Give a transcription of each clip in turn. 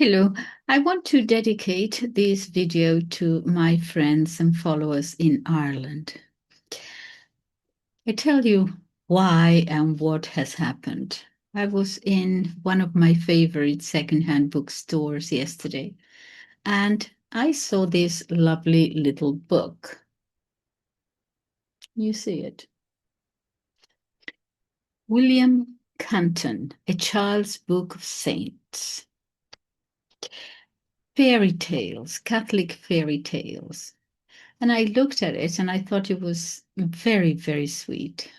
Hello, I want to dedicate this video to my friends and followers in Ireland. I tell you why and what has happened. I was in one of my favorite secondhand bookstores yesterday, and I saw this lovely little book. You see it. William Canton, A Child's Book of Saints. Fairy tales, Catholic fairy tales. And I looked at it and I thought it was very, very sweet.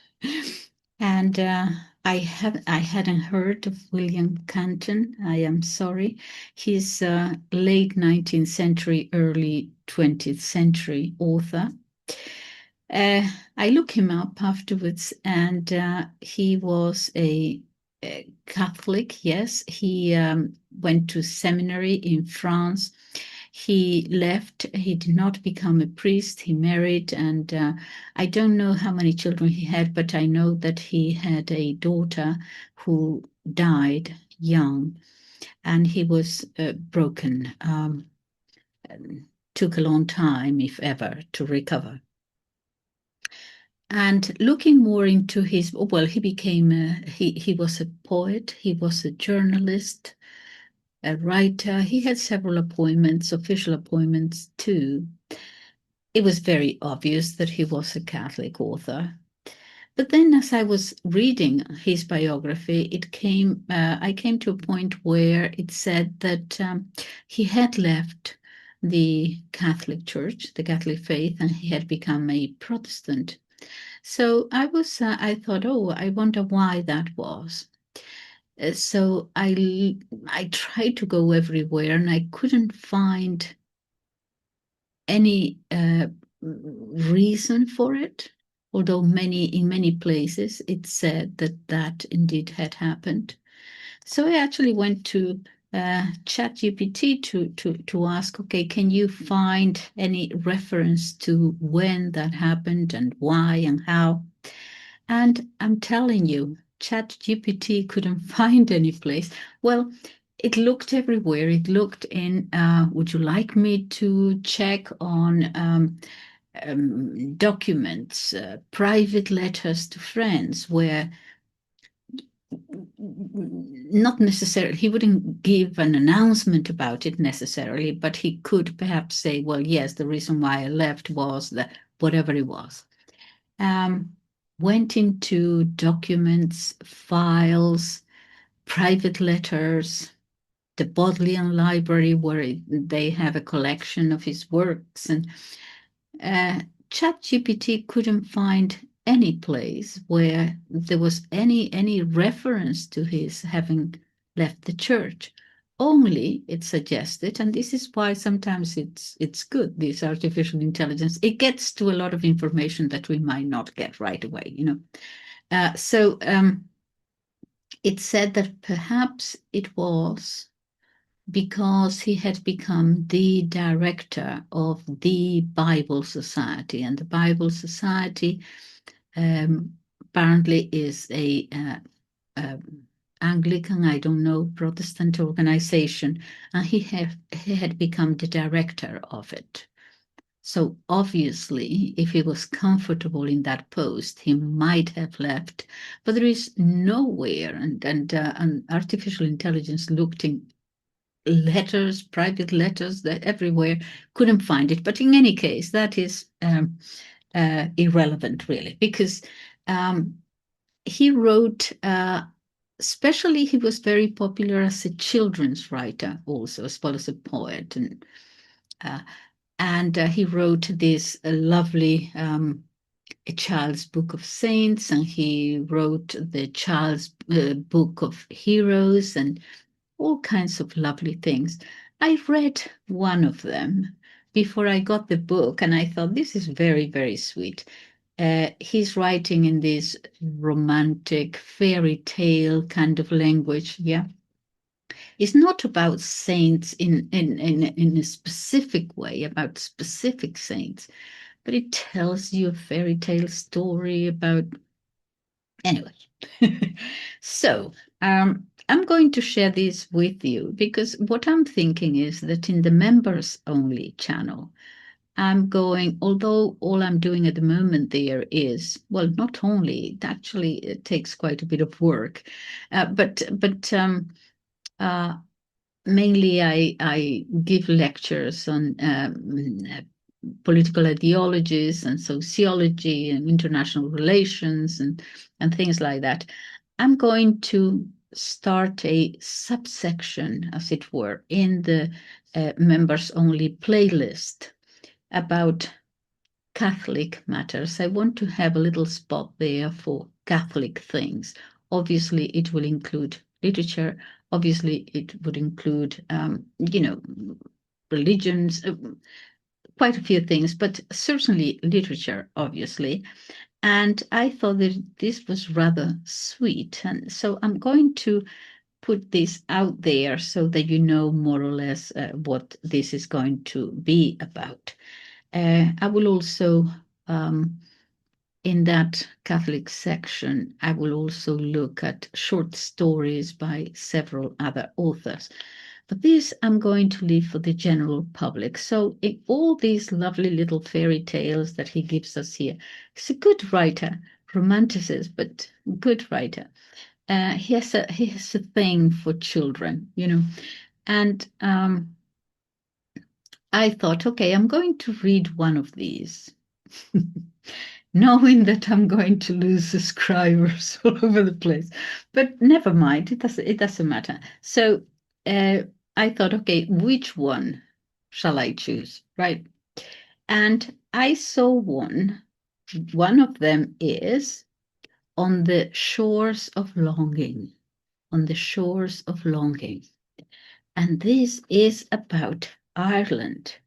And I hadn't heard of William Canton. I am sorry. He's a late 19th century, early 20th century author. I looked him up afterwards, and he was a Catholic. Yes, he went to seminary in France. He left. He did not become a priest. He married, and I don't know how many children he had, but I know that he had a daughter who died young, and he was broken. Took a long time, if ever, to recover. And looking more into his, well, he became he was a poet, he was a journalist, a writer. He had several appointments, official appointments too. It was very obvious that he was a Catholic author. But then, as I was reading his biography, I came to a point where it said that he had left the Catholic Church, the Catholic faith, and he had become a Protestant. So I thought, oh, I wonder why that was. So I tried to go everywhere and I couldn't find any reason for it. Although in many places it said that indeed had happened. So I actually went to ChatGPT to ask, okay, can you find any reference to when that happened and why and how? And I'm telling you, ChatGPT couldn't find any place. Well, it looked everywhere. It looked in, would you like me to check on documents, private letters to friends, where not necessarily, he wouldn't give an announcement about it necessarily, but he could perhaps say, well, yes, the reason why I left was that whatever it was. Went into documents, files, private letters, the Bodleian Library, where they have a collection of his works. And ChatGPT couldn't find any place where there was any reference to his having left the church. Only it suggested, and this is why sometimes it's good, this artificial intelligence, it gets to a lot of information that we might not get right away, So it said that perhaps it was because he had become the director of the Bible Society, and the Bible Society apparently is a Anglican, I don't know, Protestant organization, and he had become the director of it. So obviously, if he was comfortable in that post, he might have left. But there is nowhere, and artificial intelligence looked in letters, private letters, that everywhere, couldn't find it. But in any case, that is irrelevant, really, because he wrote. Especially, he was very popular as a children's writer, also as well as a poet, and he wrote this lovely A Child's Book of Saints, and he wrote the Child's Book of Heroes, and all kinds of lovely things. I read one of them before I got the book, and I thought, this is very, very sweet. He's writing in this romantic fairy tale kind of language. Yeah. It's not about saints in a specific way, about specific saints, but it tells you a fairy tale story about. Anyway, so I'm going to share this with you because what I'm thinking is that in the members only channel, although all I'm doing at the moment there is, well, not only, it actually it takes quite a bit of work, but mainly I give lectures on political ideologies and sociology and international relations and things like that. I'm going to start a subsection, as it were, in the members only playlist about Catholic matters. I want to have a little spot there for Catholic things. Obviously, it will include literature. Obviously, it would include, religions, quite a few things, but certainly literature, obviously. And I thought that this was rather sweet. And so I'm going to put this out there so that you know more or less what this is going to be about. I will also, in that Catholic section, I will also look at short stories by several other authors. But this I'm going to leave for the general public. So in all these lovely little fairy tales that he gives us here, he's a good writer, romanticist, but good writer. He has a thing for children, and I thought, okay, I'm going to read one of these, knowing that I'm going to lose subscribers all over the place. But never mind, it doesn't matter. So I thought, okay, which one shall I choose, right? And I saw one. One of them is On the Shores of Longing. On the Shores of Longing. And this is about Ireland.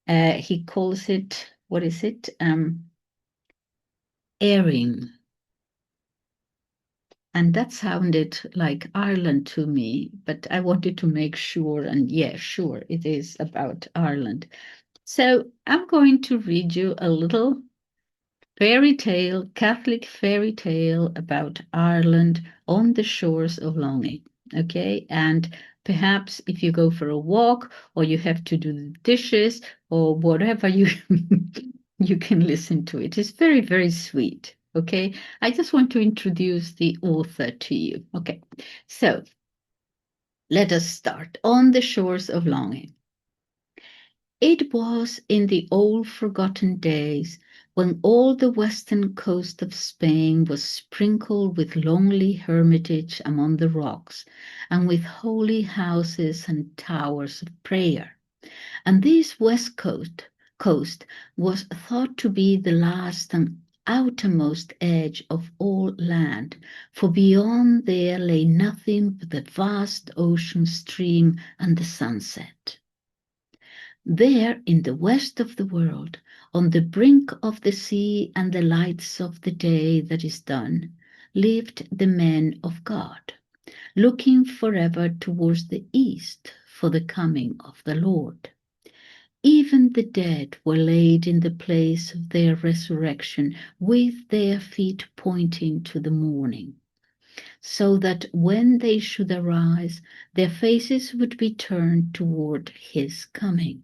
He calls it, what is it? Erinn. And that sounded like Ireland to me, but I wanted to make sure, and yeah, sure, it is about Ireland. So I'm going to read you a little fairy tale, Catholic fairy tale about Ireland on the shores of longing. Okay, and perhaps if you go for a walk or you have to do the dishes or whatever, you you can listen to it. It's very, very sweet. Okay, I just want to introduce the author to you. Okay, so let us start. On the shores of longing. It was in the old forgotten days when all the western coast of Spain was sprinkled with lonely hermitage among the rocks, and with holy houses and towers of prayer. And this coast was thought to be the last and outermost edge of all land, for beyond there lay nothing but the vast ocean stream and the sunset. There, in the west of the world, on the brink of the sea and the lights of the day that is done, lived the men of God, looking forever towards the east for the coming of the Lord. Even the dead were laid in the place of their resurrection, with their feet pointing to the morning, so that when they should arise, their faces would be turned toward his coming.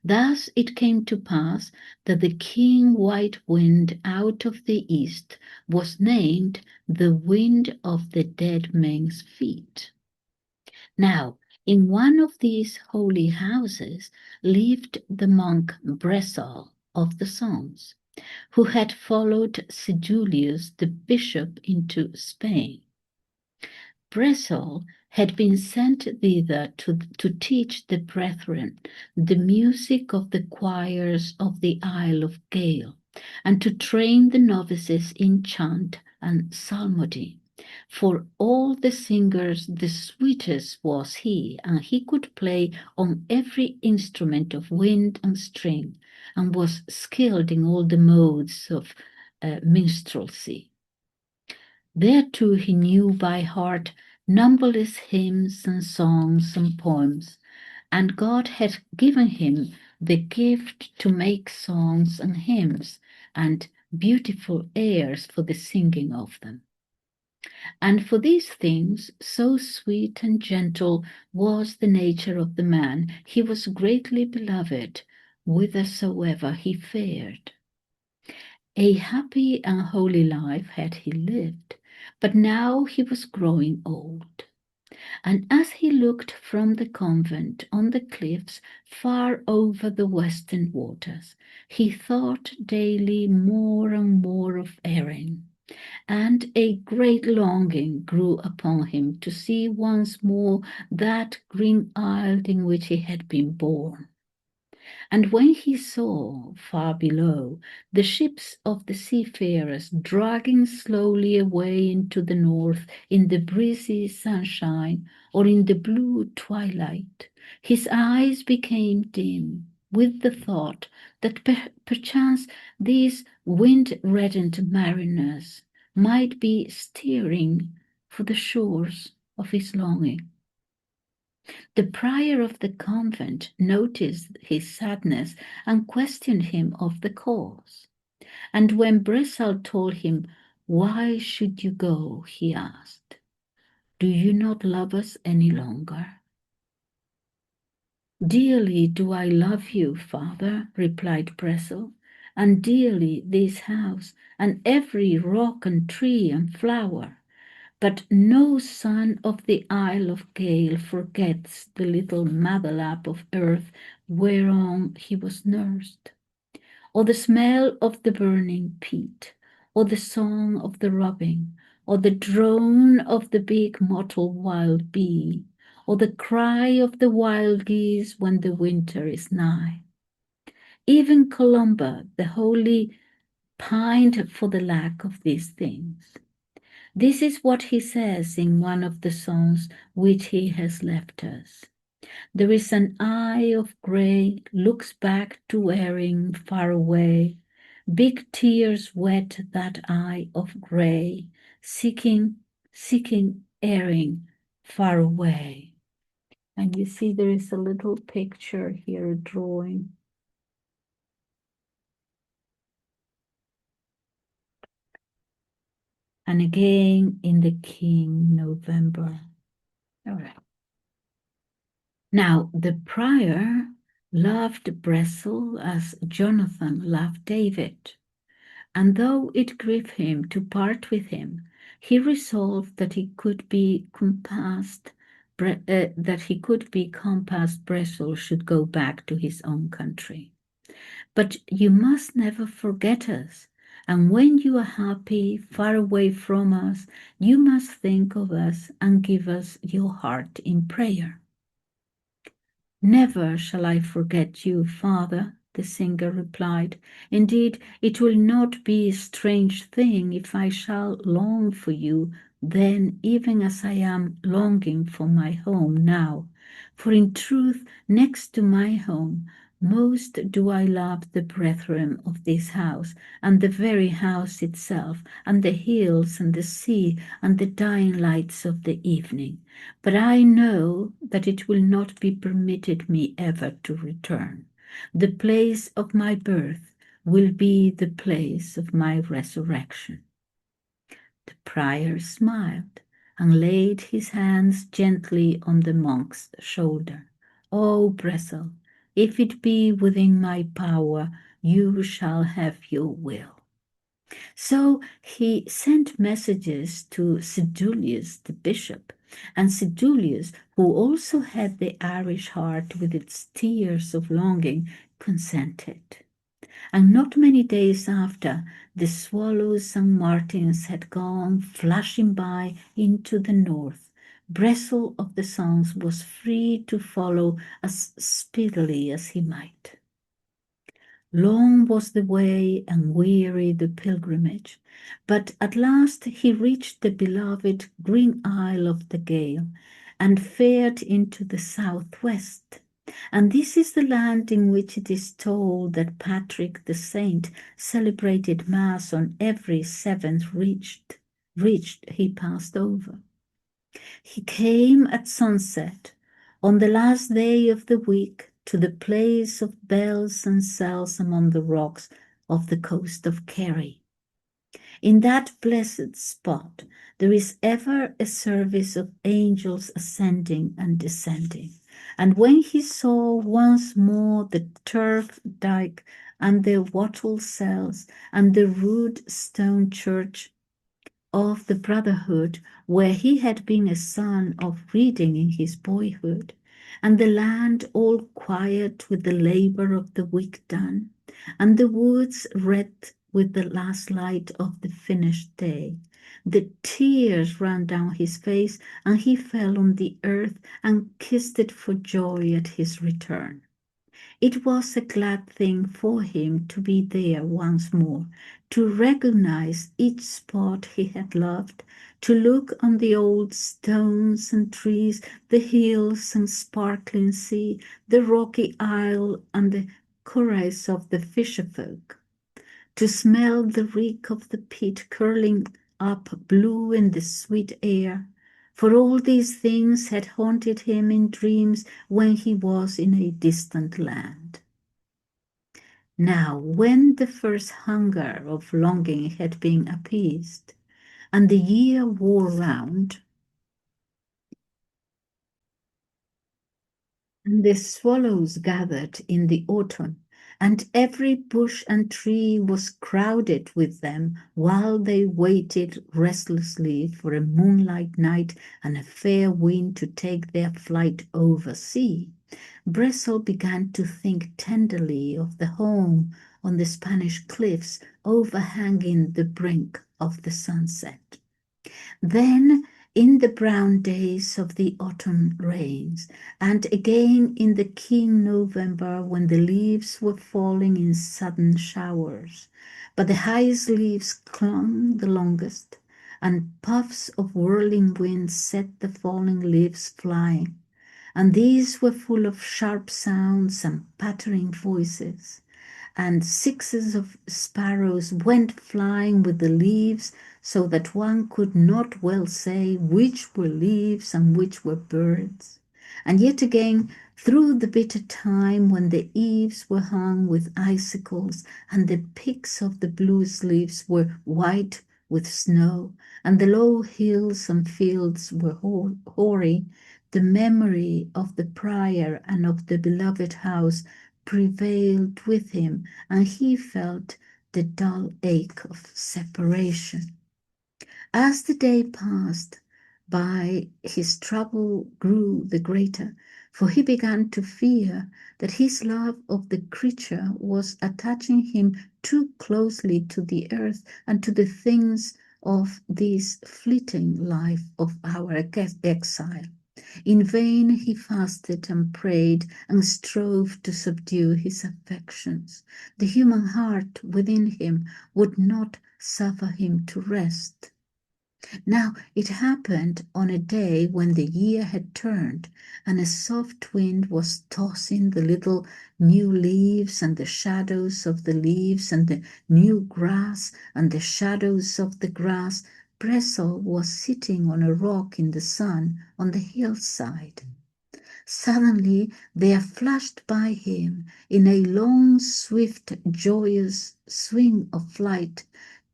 Thus it came to pass that the keen white wind out of the east was named the wind of the dead men's feet. Now, in one of these holy houses lived the monk Bresal of the Songs, who had followed Sedulius the bishop into Spain. Bresal had been sent thither to teach the brethren the music of the choirs of the Isle of Gael, and to train the novices in chant and psalmody. For all the singers the sweetest was he, and he could play on every instrument of wind and string, and was skilled in all the modes of minstrelsy. Thereto he knew by heart numberless hymns and songs and poems, and God had given him the gift to make songs and hymns and beautiful airs for the singing of them. And for these things, so sweet and gentle was the nature of the man, he was greatly beloved whithersoever he fared. A happy and holy life had he lived, but now he was growing old. And as he looked from the convent on the cliffs far over the western waters, he thought daily more and more of Erinn, and a great longing grew upon him to see once more that green isle in which he had been born. And when he saw, far below, the ships of the seafarers dragging slowly away into the north in the breezy sunshine or in the blue twilight, his eyes became dim with the thought that perchance these wind-reddened mariners might be steering for the shores of his longing. The prior of the convent noticed his sadness and questioned him of the cause. And when Bressel told him, "Why should you go?" he asked, "Do you not love us any longer?" "Dearly do I love you, father," replied Bressel, "and dearly this house, and every rock and tree and flower. But no son of the Isle of Gael forgets the little mother lap of earth whereon he was nursed, or the smell of the burning peat, or the song of the robin, or the drone of the big mottled wild bee, or the cry of the wild geese when the winter is nigh. Even Columba, the holy, pined for the lack of these things. This is what he says in one of the songs which he has left us. There is an eye of grey, looks back to Erinn far away. Big tears wet that eye of grey, seeking Erinn far away. And you see there is a little picture here, a drawing. And again in the King, November. All right. Now, the prior loved Bressel as Jonathan loved David, and though it grieved him to part with him, he resolved that he could be compassed, Bressel should go back to his own country. But you must never forget us, and when you are happy, far away from us, you must think of us and give us your heart in prayer. "Never shall I forget you, father," the singer replied. "Indeed, it will not be a strange thing if I shall long for you then, even as I am longing for my home now. For in truth, next to my home, most do I love the brethren of this house, and the very house itself, and the hills, and the sea, and the dying lights of the evening. But I know that it will not be permitted me ever to return. The place of my birth will be the place of my resurrection." The prior smiled and laid his hands gently on the monk's shoulder. "Oh, Bressel, if it be within my power, you shall have your will." So he sent messages to Sedulius the bishop, and Sedulius, who also had the Irish heart with its tears of longing, consented. And not many days after, the swallows and martins had gone flashing by into the north. Bressel of the Sons was free to follow as speedily as he might. Long was the way and weary the pilgrimage, but at last he reached the beloved green isle of the Gael and fared into the southwest. And this is the land in which it is told that Patrick the Saint celebrated Mass on every seventh reached he passed over. He came at sunset on the last day of the week to the place of bells and cells among the rocks of the coast of Kerry. In that blessed spot, there is ever a service of angels ascending and descending. And when he saw once more the turf dyke and the wattle cells and the rude stone church of the Brotherhood, where he had been a son of reading in his boyhood, and the land all quiet with the labor of the week done, and the woods red with the last light of the finished day. The tears ran down his face, and he fell on the earth and kissed it for joy at his return. It was a glad thing for him to be there once more, to recognize each spot he had loved, to look on the old stones and trees, the hills and sparkling sea, the rocky isle and the chorus of the fisherfolk, to smell the reek of the pit curling up blue in the sweet air. For all these things had haunted him in dreams when he was in a distant land. Now, when the first hunger of longing had been appeased, and the year wore round, and the swallows gathered in the autumn, and every bush and tree was crowded with them while they waited restlessly for a moonlight night and a fair wind to take their flight over sea, Bresson began to think tenderly of the home on the Spanish cliffs overhanging the brink of the sunset. Then, in the brown days of the autumn rains, and again in the keen November when the leaves were falling in sudden showers, but the highest leaves clung the longest, and puffs of whirling wind set the falling leaves flying, and these were full of sharp sounds and pattering voices, and sixes of sparrows went flying with the leaves, so that one could not well say which were leaves and which were birds. And yet again, through the bitter time when the eaves were hung with icicles, and the peaks of the blue leaves were white with snow, and the low hills and fields were hoary, the memory of the prior and of the beloved house prevailed with him, and he felt the dull ache of separation. As the day passed by, his trouble grew the greater, for he began to fear that his love of the creature was attaching him too closely to the earth and to the things of this fleeting life of our exile. In vain he fasted and prayed and strove to subdue his affections. The human heart within him would not suffer him to rest. Now it happened on a day when the year had turned, and a soft wind was tossing the little new leaves and the shadows of the leaves and the new grass and the shadows of the grass. Bresson was sitting on a rock in the sun on the hillside. Suddenly there flashed by him, in a long, swift, joyous swing of flight,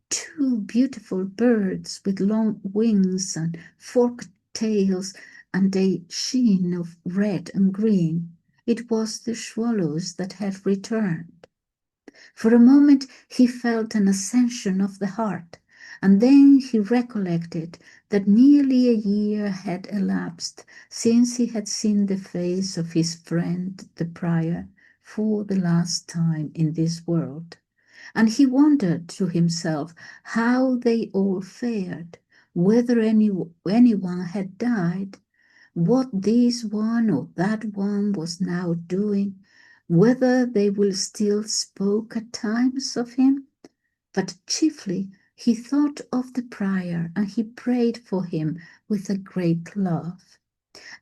two beautiful birds with long wings and forked tails and a sheen of red and green. It was the swallows that had returned. For a moment he felt an ascension of the heart, and then he recollected that nearly a year had elapsed since he had seen the face of his friend the prior for the last time in this world. And he wondered to himself how they all fared, whether anyone had died, what this one or that one was now doing, whether they will still spoke at times of him. But chiefly he thought of the prior, and he prayed for him with a great love.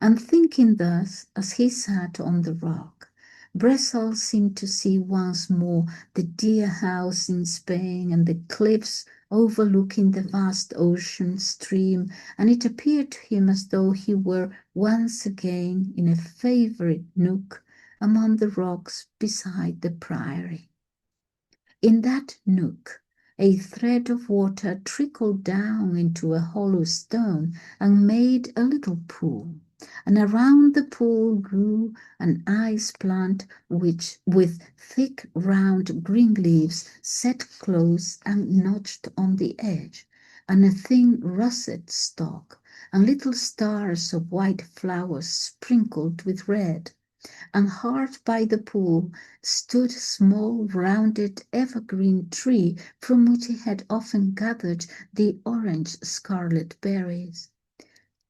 And thinking thus, as he sat on the rock, Bresson seemed to see once more the dear house in Spain and the cliffs overlooking the vast ocean stream, and it appeared to him as though he were once again in a favorite nook among the rocks beside the priory. In that nook, A thread of water trickled down into a hollow stone and made a little pool. And around the pool grew an ice plant which, with thick, round green leaves set close and notched on the edge, and a thin russet stalk, and little stars of white flowers sprinkled with red. And hard by the pool stood a small rounded evergreen tree from which he had often gathered the orange scarlet berries.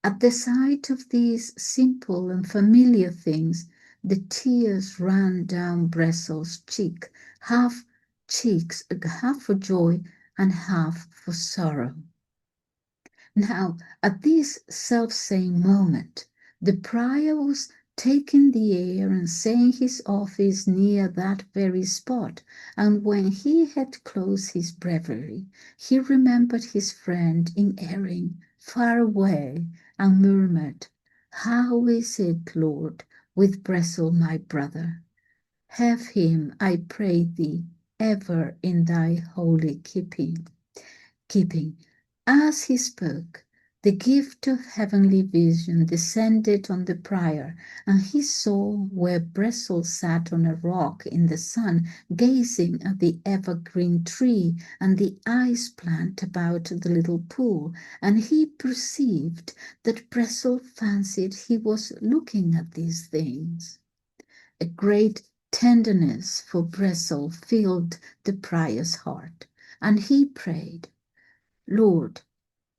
At the sight of these simple and familiar things, the tears ran down Bressel's cheeks, half for joy and half for sorrow. Now, at this self-same moment, the prior was taking the air and saying his office near that very spot, and when he had closed his breviary, he remembered his friend in Erinn, far away, and murmured, "How is it, Lord, with Bressel my brother? Have him, I pray thee, ever in thy holy keeping. As he spoke, the gift of heavenly vision descended on the prior, and he saw where Bressel sat on a rock in the sun, gazing at the evergreen tree and the ice plant about the little pool, and he perceived that Bressel fancied he was looking at these things. A great tenderness for Bressel filled the prior's heart, and he prayed, "Lord,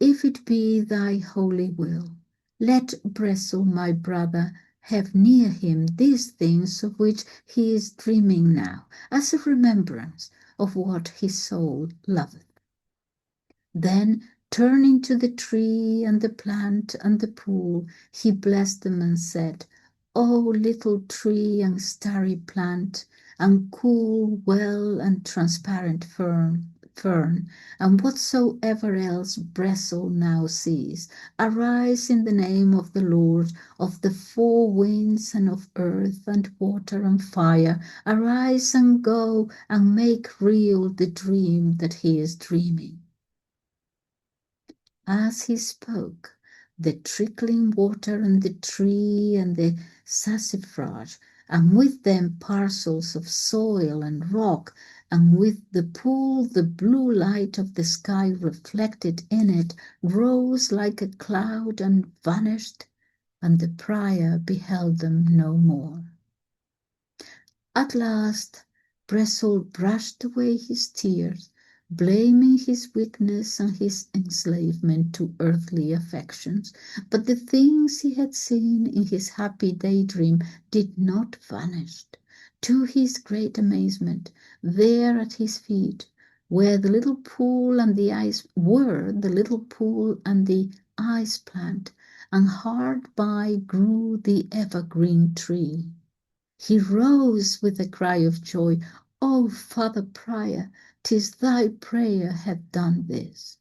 if it be thy holy will, let Bressel my brother have near him these things of which he is dreaming now, as a remembrance of what his soul loveth." Then, turning to the tree and the plant and the pool, he blessed them and said, "O little tree and starry plant, and cool well and transparent fern, and whatsoever else Bressel now sees, arise in the name of the Lord of the four winds and of earth and water and fire, arise and go and make real the dream that he is dreaming." As he spoke, the trickling water and the tree and the sassafras, and with them parcels of soil and rock, and with the pool the blue light of the sky reflected in it, rose like a cloud and vanished, and the prior beheld them no more. At last, Bressel brushed away his tears, blaming his weakness and his enslavement to earthly affections, but the things he had seen in his happy daydream did not vanish. To his great amazement, there at his feet were the little pool and the ice plant, and hard by grew the evergreen tree. He rose with a cry of joy. "O Father Prior, 'tis thy prayer hath done this."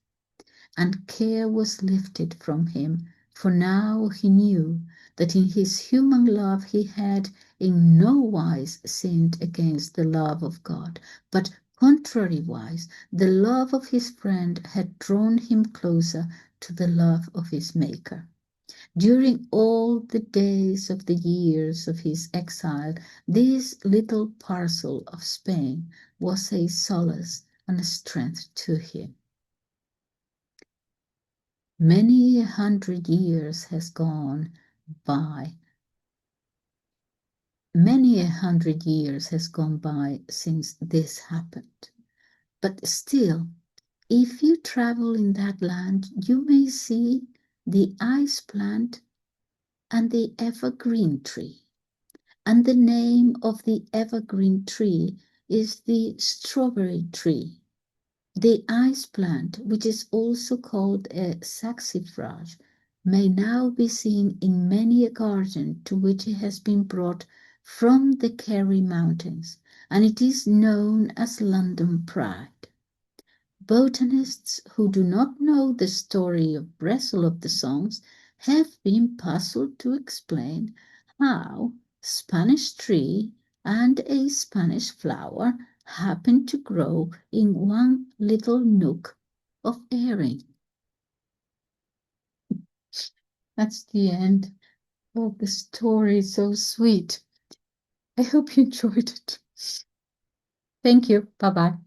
And care was lifted from him, for now he knew that in his human love he had in no wise sinned against the love of God, but contrariwise the love of his friend had drawn him closer to the love of his Maker. During all the days of the years of his exile, this little parcel of Spain was a solace and a strength to him. Many a hundred years has gone by. Many a hundred years has gone by since this happened. But still, if you travel in that land, you may see the ice plant and the evergreen tree. And the name of the evergreen tree is the strawberry tree. The ice plant, which is also called a saxifrage, may now be seen in many a garden to which it has been brought from the Kerry Mountains, and it is known as London Pride. Botanists who do not know the story of Bressel of the Songs have been puzzled to explain how Spanish tree and a Spanish flower happened to grow in one little nook of Erinn. That's the end of the story. So sweet. I hope you enjoyed it. Thank you. Bye bye.